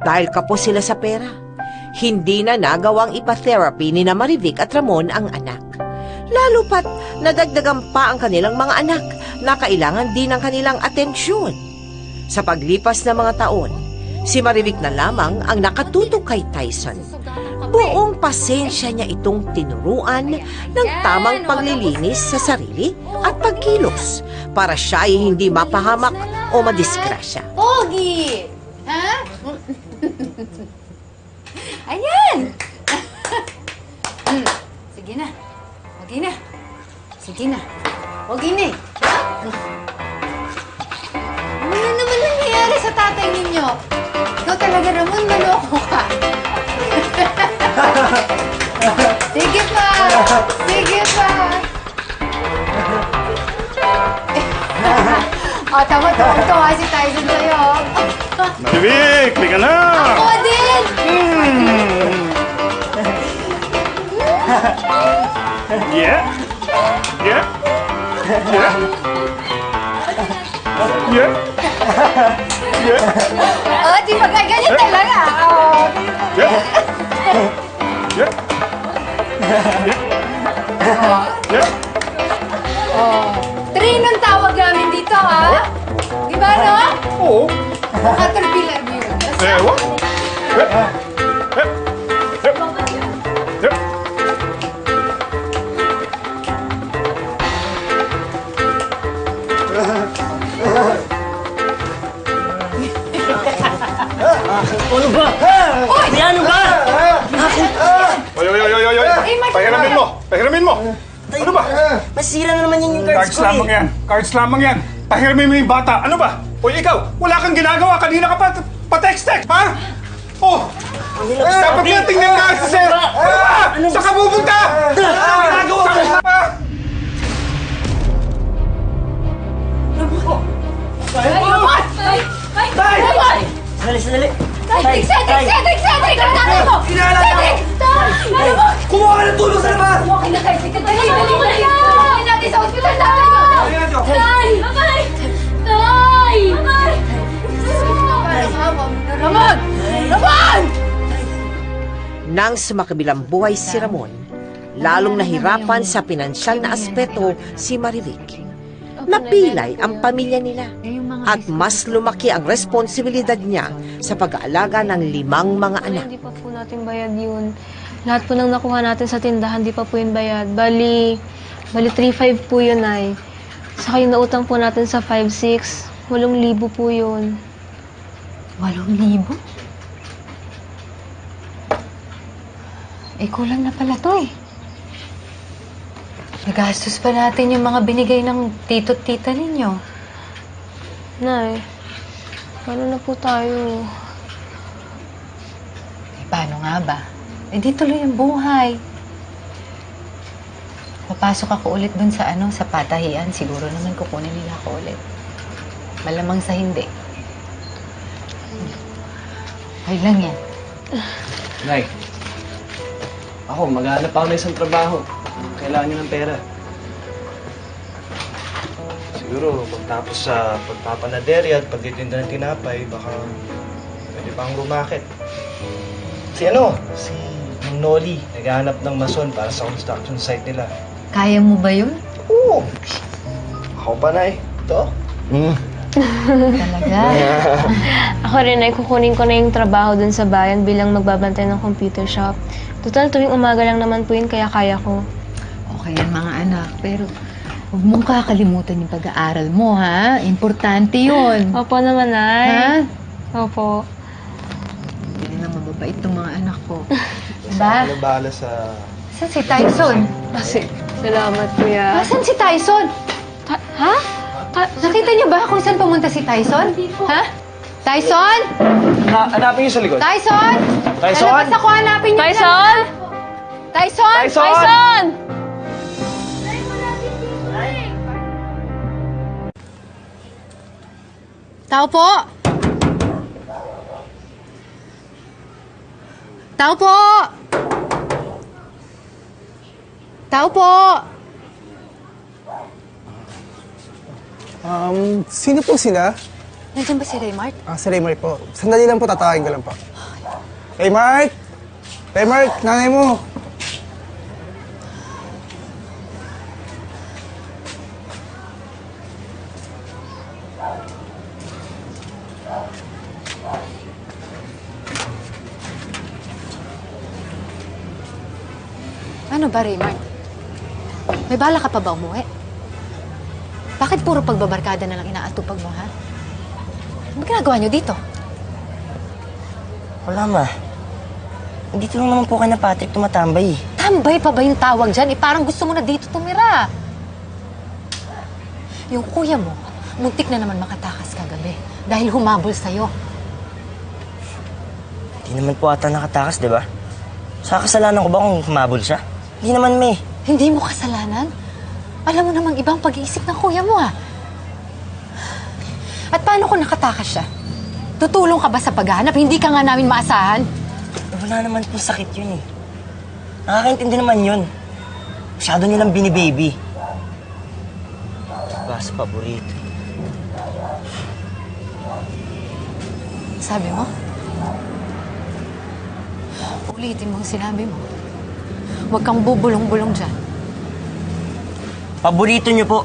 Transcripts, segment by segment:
Dahil kapos sila sa pera, hindi na nagawang ipa-therapy ni na Marivic at Ramon ang anak. Lalo pat nadagdagan pa ang kanilang mga anak na kailangan din ng kanilang atensyon. Sa paglipas ng mga taon, si Marivic na lamang ang nakatutok kay Tyson. Buong pasensya niya itong tinuruan ng tamang paglilinis sa sarili at pagkilos para siya ay hindi mapahamak o madisgrasya. Pogi! Ha? Ayan! Sige na. Pogi na. Sige na. Pogi na eh. Ano na naman nangyayari sa tatay ninyo? Ikaw talaga, Ramon, maloko ka. Sige pa! Sige pa! Tama-tawa si Tyson sa'yo. Marivic, liga na! Ako din! Yeah? Yeah? Yeah? Yeah? Yeah? Di ba ganyan talaga? Yeah? Yeah? Yeah? Trinong tawag namin dito, ha? Di ba, no? Oo. Caterpillar mo yun. What? Ano ba? Ano ba? Oy! Pahiramin mo! Pahiramin mo! Ano ba? Masira na naman yung cards Cards ko lamang yan. Cards lamang yan. Pahiramin mo yung bata. Ano ba? O ikaw, wala kang ginagawa. Kanina ka pa text-text, ha? Oh! Dapat nga tingnan nga si Sir! Ano ba? Saan ka pupunta? Ano ginagawa ka? Sandali! Cedric! Ano tatay mo? Cedric! Ano mo? Kumuha ka ng tulong sa labas! Okay na, Cedric. Dali mo na yan! Dali natin sa ospital natin. Tay! Tay! Ramon! Ramon! Nang sumakabilang buhay si Ramon, lalong nahirapan sa pinansyal na aspeto si Marivic. Napilay ang pamilya nila at mas lumaki ang responsibilidad niya sa pag-aalaga ng 5 mga anak. Hindi pa po natin bayad yun. Lahat po nang nakuha natin sa tindahan, di pa po yun bayad. Bali 3,500 po yun ay. Saka yung nautang po natin sa 5,600, 8,000 po yun. 8,000? Eh, kulang na pala to eh. Nagastos pa natin yung mga binigay ng tito't tita ninyo. Nay, paano na po tayo? Eh, paano nga ba? Eh, di tuloy ang buhay. Papasok ako ulit dun sa sa patahian. Siguro naman kukunin nila ako ulit. Malamang sa hindi. Okay lang yan. Nay, ako, maghanap ako ng isang trabaho. Kailangan niyo ng pera. Siguro, pagtapos sa pagpapanaderya at pagtitinda ng tinapay, baka pwede pang rumakit. Si Mang Noli, naghahanap ng mason para sa construction site nila. Kaya mo ba yun? Oo! Ako pa, Nay. Ito. Talaga? Ako rin ay kukunin ko na yung trabaho dun sa bayan bilang magbabantay ng computer shop. Total, tuwing umaga lang naman po yun, kaya kaya ko. Okay yan, mga anak. Pero huwag mong kakalimutan yung pag-aaral mo, ha? Importante yun. Opo naman, Nay. Ha? Opo. Yan ang mababait ng mga anak ko. Ba? Diba? Bahala sa... Saan si Tyson? Salamat, Kuya. Saan si Tyson? Ha? Nakita niyo ba kung saan pumunta si Tyson? Ha? Tyson? Hanapin niyo sa likod. Tyson? Tyson? Lalabas ako, hanapin niyo. Tyson? Tyson? Tyson! Tao po! Tao po! Tao po! Sino po sila? Nandiyan ba si Raymart? Si Raymar po. Sandali lang po, tatawagin ko lang po. Kay Mark! Kay Mark, nanay mo! Ano ba, Raymart? May bala ka pa ba umuwi? Bakit puro pagbabarkada na lang inaatupag mo, ha? Ano ginagawa niyo dito? Wala, ma. Dito lang naman po kay na Patrick tumatambay. Tambay pa ba yung tawag dyan? Parang gusto mo na dito tumira. Yung kuya mo, muntik na naman makatakas kagabi dahil humabol sa'yo. Hindi naman po ata nakatakas, di ba? Sa kasalanan ko ba kung humabol siya? Hindi naman, May. Hindi mo kasalanan? Alam mo namang ibang pag-iisip ng kuya mo, ha? At paano kung nakatakas siya? Tutulong ka ba sa paghahanap? Hindi ka nga namin maasahan? Wala naman po sakit yun eh. Nakakaintindi naman yun. Masyado nilang binibaby. Basta paborito. Sabi mo? Ulitin mo ang sinabi mo. Huwag kang bubulong-bulong dyan. Paborito niyo po.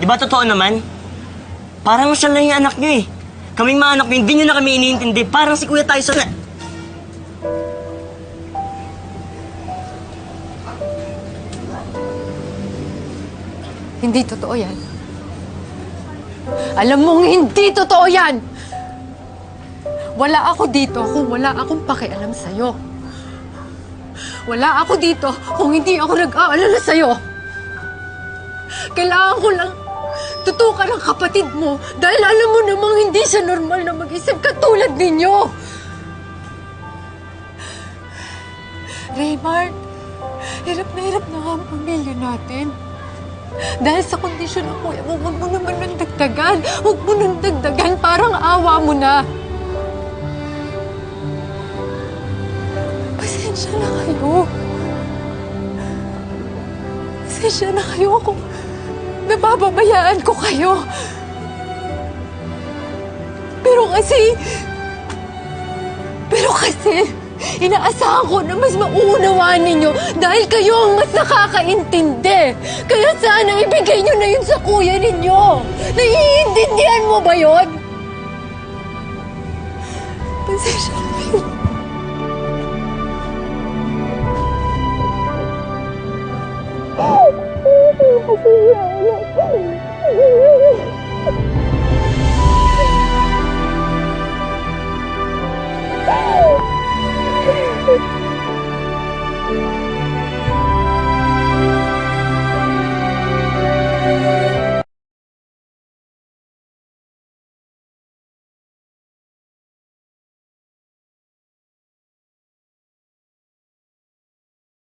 Di ba totoo naman? Parang siya lang yung anak niyo eh. Kaming mga anak niyo, hindi niyo na kami iniintindi. Parang si Kuya Tyson na... Hindi totoo yan. Alam mong hindi totoo yan! Wala ako dito kung wala akong pakialam sa'yo. Wala ako dito kung hindi ako nag-aalala sa'yo. Kailangan ko lang tutukan ang kapatid mo dahil alam mo namang hindi siya normal na mag-isip katulad ninyo. Raymart, hirap na nga ang pamilya natin. Dahil sa kondisyon ng kuya mo, huwag mo naman nang dagdagan. Huwag mo nang dagdagan, parang awa mo na. Pasensya na kayo. Pasensya na kayo kung nabababayaan ko kayo. Pero kasi, inaasahan ko na mas mauunawaan ninyo dahil kayo ang mas nakakaintindi. Kaya sana ibigay nyo na yun sa kuya ninyo. Naiintindihan mo ba yun? Pasensya na kayo.